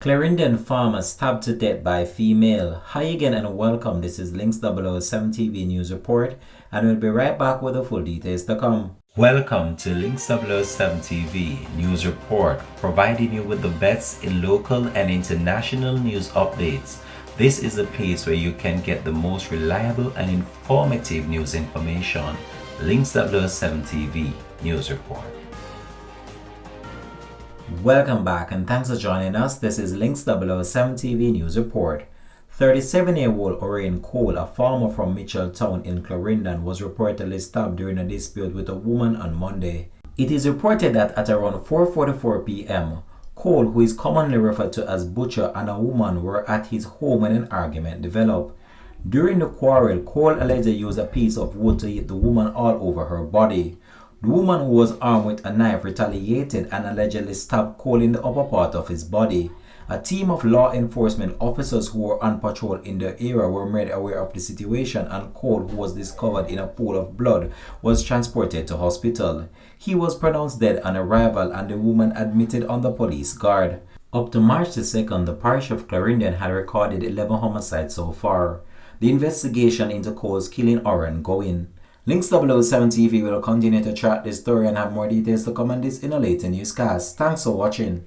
Clarendon farmer stabbed to death by female. Hi again and welcome. This is Links 007 TV News Report, and we'll be right back with the full details to come. Welcome to Links 007 TV News Report, providing you with the best in local and international news updates. This is a place where you can get the most reliable and informative news information. Links 007 TV News Report. Welcome back and thanks for joining us. This is Links 007 TV News Report. 37-year-old Orion Cole, a farmer from Mitchelltown in Clarendon, was reportedly stabbed during a dispute with a woman on Monday. It is reported that at around 4:44 p.m., Cole, who is commonly referred to as Butcher, and a woman were at his home when an argument developed. During the quarrel, Cole allegedly used a piece of wood to hit the woman all over her body. The woman, who was armed with a knife, retaliated and allegedly stabbed Cole in the upper part of his body. A team of law enforcement officers who were on patrol in the area were made aware of the situation, and Cole, who was discovered in a pool of blood, was transported to hospital. He was pronounced dead on arrival and the woman admitted on the police guard. Up to March the 2nd, the parish of Clarendon had recorded 11 homicides so far. The investigation into Cole's killing are ongoing. Links 007 TV will continue to track this story and have more details to come on this in a later newscast. Thanks for watching.